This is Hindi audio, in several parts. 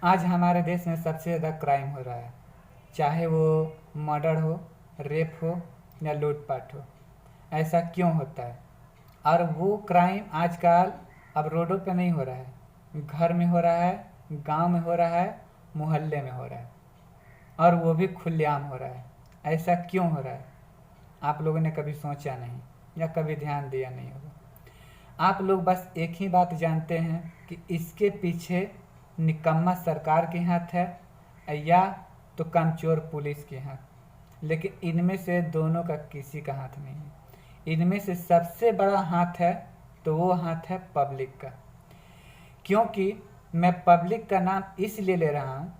आज हमारे देश में सबसे ज़्यादा क्राइम हो रहा है, चाहे वो मर्डर हो, रेप हो या लूटपाट हो। ऐसा क्यों होता है? और वो क्राइम आजकल अब रोडों पे नहीं हो रहा है, घर में हो रहा है, गांव में हो रहा है, मोहल्ले में हो रहा है, और वो भी खुलेआम हो रहा है। ऐसा क्यों हो रहा है? आप लोगों ने कभी सोचा नहीं या कभी ध्यान दिया नहीं होगा। आप लोग बस एक ही बात जानते हैं कि इसके पीछे निकम्मा सरकार के हाथ है या तो कमचोर पुलिस के हाथ। लेकिन इनमें से दोनों का किसी का हाथ नहीं है। इनमें से सबसे बड़ा हाथ है तो वो हाथ है पब्लिक का। क्योंकि मैं पब्लिक का नाम इसलिए ले रहा हूँ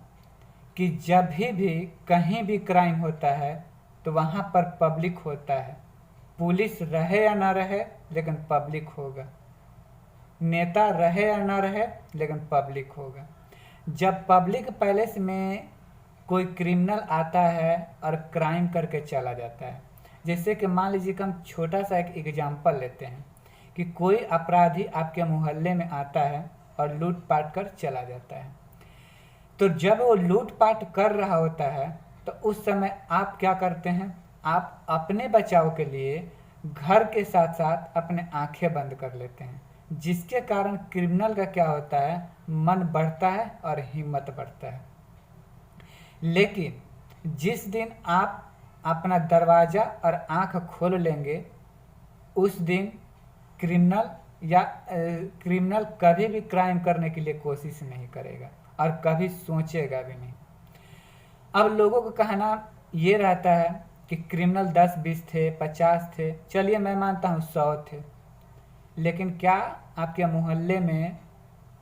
कि जब भी कहीं भी क्राइम होता है तो वहाँ पर पब्लिक होता है। पुलिस रहे या ना रहे, लेकिन पब्लिक होगा। नेता रहे या ना रहे, लेकिन पब्लिक होगा। जब पब्लिक पैलेस में कोई क्रिमिनल आता है और क्राइम करके चला जाता है, जैसे कि मान लीजिए कि हम छोटा सा एक एग्जाम्पल लेते हैं कि कोई अपराधी आपके मोहल्ले में आता है और लूटपाट कर चला जाता है। तो जब वो लूटपाट कर रहा होता है तो उस समय आप क्या करते हैं? आप अपने बचाव के लिए घर के साथ साथ अपने आंखें बंद कर लेते हैं, जिसके कारण क्रिमिनल का क्या होता है, मन बढ़ता है और हिम्मत बढ़ता है। लेकिन जिस दिन आप अपना दरवाज़ा और आंख खोल लेंगे, उस दिन क्रिमिनल क्रिमिनल कभी भी क्राइम करने के लिए कोशिश नहीं करेगा और कभी सोचेगा भी नहीं। अब लोगों का कहना ये रहता है कि क्रिमिनल 10-20 थे, 50 थे, चलिए मैं मानता हूँ 100 थे। लेकिन क्या आपके मोहल्ले में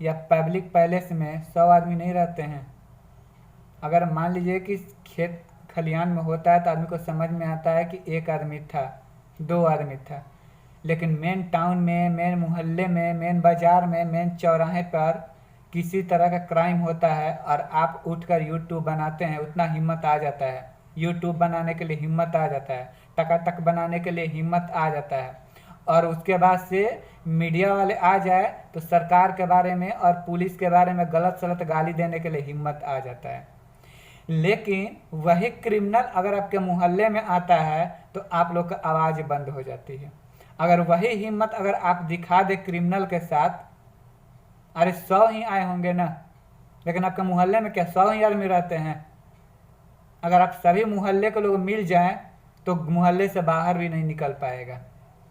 या पब्लिक पैलेस में 100 आदमी नहीं रहते हैं? अगर मान लीजिए कि खेत खलिहान में होता है तो आदमी को समझ में आता है कि एक आदमी था, 2 आदमी था। लेकिन मेन टाउन में, मेन मोहल्ले में, मेन बाजार में, मेन चौराहे पर किसी तरह का क्राइम होता है और आप उठकर यूट्यूब बनाते हैं, उतना हिम्मत आ जाता है। यूट्यूब बनाने के लिए हिम्मत आ जाता है, टकाटक बनाने के लिए हिम्मत आ जाता है, और उसके बाद से मीडिया वाले आ जाए तो सरकार के बारे में और पुलिस के बारे में गलत सलत गाली देने के लिए हिम्मत आ जाता है। लेकिन वही क्रिमिनल अगर आपके मोहल्ले में आता है तो आप लोग का आवाज़ बंद हो जाती है। अगर वही हिम्मत अगर आप दिखा दे क्रिमिनल के साथ, अरे 100 ही आए होंगे ना, लेकिन आपके मोहल्ले में क्या 100 ही आदमी रहते हैं? अगर आप सभी मोहल्ले के लोग मिल जाएं तो मोहल्ले से बाहर भी नहीं निकल पाएगा।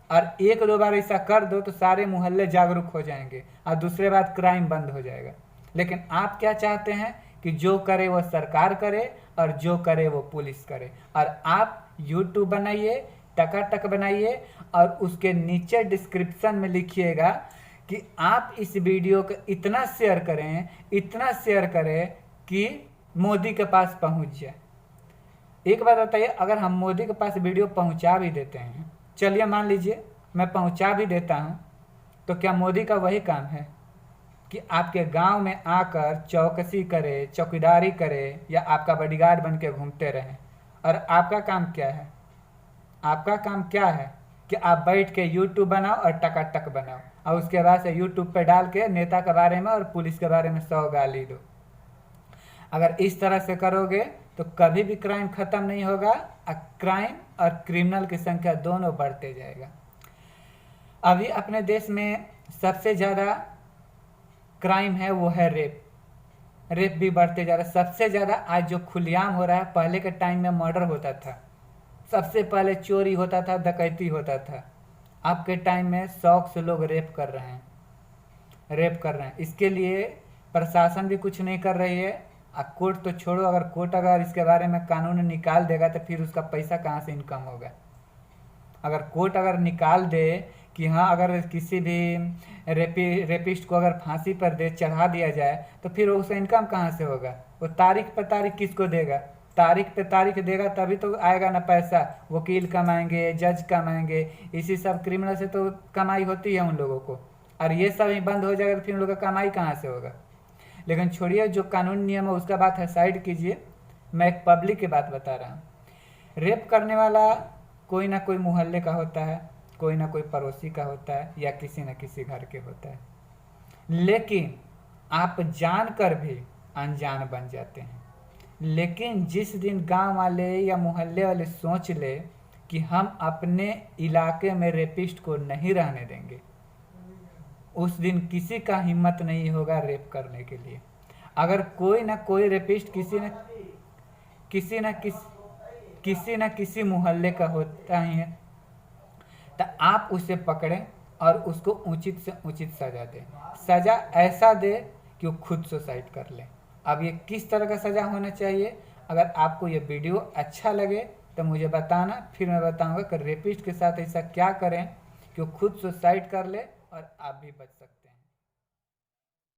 और 1-2 बार ऐसा कर दो तो सारे मोहल्ले जागरूक हो जाएंगे और दूसरे बार क्राइम बंद हो जाएगा। लेकिन आप क्या चाहते हैं कि जो करे वो सरकार करे और जो करे वो पुलिस करे। और आप यूट्यूब बनाइए, टकाटक बनाइए और उसके नीचे डिस्क्रिप्शन में लिखिएगा कि आप इस वीडियो को इतना शेयर करें, इतना शेयर करें कि मोदी के पास पहुंच जाए। एक बात बताइए, अगर हम मोदी के पास वीडियो पहुंचा भी देते हैं, चलिए मान लीजिए मैं पहुंचा भी देता हूं, तो क्या मोदी का वही काम है कि आपके गांव में आकर चौकसी करे, चौकीदारी करे या आपका बॉडीगार्ड बन के घूमते रहे? और आपका काम क्या है? आपका काम क्या है कि आप बैठ के यूट्यूब बनाओ और टकाटक बनाओ और उसके बाद से यूट्यूब पे डाल के नेता के बारे में और पुलिस के बारे में 100 गाली दो। अगर इस तरह से करोगे तो कभी भी क्राइम खत्म नहीं होगा और क्राइम और क्रिमिनल की संख्या दोनों बढ़ते जाएगा। अभी अपने देश में सबसे ज़्यादा क्राइम है वो है रेप। रेप भी बढ़ते जा रहा है। सबसे ज़्यादा आज जो खुलेआम हो रहा है, पहले के टाइम में मर्डर होता था, सबसे पहले चोरी होता था, डकैती होता था। अब के टाइम में शौक से लोग रेप कर रहे हैं। इसके लिए प्रशासन भी कुछ नहीं कर रही है। कोर्ट तो छोड़ो, अगर कोर्ट अगर इसके बारे में कानून निकाल देगा तो फिर उसका पैसा कहाँ से इनकम होगा? अगर कोर्ट अगर निकाल दे कि हाँ, अगर किसी भी रेपिस्ट को अगर फांसी पर दे चढ़ा दिया जाए तो फिर उसका इनकम कहाँ से होगा? वो तारीख पर तारीख किसको देगा? तारीख पे तारीख देगा तभी तो आएगा ना पैसा। वकील कमाएंगे, जज कमाएंगे, इसी सब क्रिमिनल से तो कमाई होती है उन लोगों को। और ये सब ही बंद हो जाएगा तो फिर उन लोगों का कमाई कहाँ से होगा? लेकिन छोड़िए, जो कानून नियम है उसका बात है साइड कीजिए, मैं एक पब्लिक की बात बता रहा हूँ। रेप करने वाला कोई ना कोई मोहल्ले का होता है, कोई ना कोई पड़ोसी का होता है या किसी न किसी घर के होता है। लेकिन आप जानकर भी अनजान बन जाते हैं। लेकिन जिस दिन गांव वाले या मोहल्ले वाले सोच ले कि हम अपने इलाके में रेपिस्ट को नहीं रहने देंगे, उस दिन किसी का हिम्मत नहीं होगा रेप करने के लिए। अगर कोई ना कोई रेपिस्ट किसी न किसी मोहल्ले का होता ही है, तो आप उसे पकड़ें और उसको उचित से उचित सज़ा दें। सज़ा ऐसा दे कि वो खुद सुसाइड कर ले। अब ये किस तरह का सज़ा होना चाहिए, अगर आपको ये वीडियो अच्छा लगे तो मुझे बताना, फिर मैं बताऊंगा कि रेपिस्ट के साथ ऐसा क्या करें कि वो खुद सुसाइड कर ले और आप भी बच सकते हैं।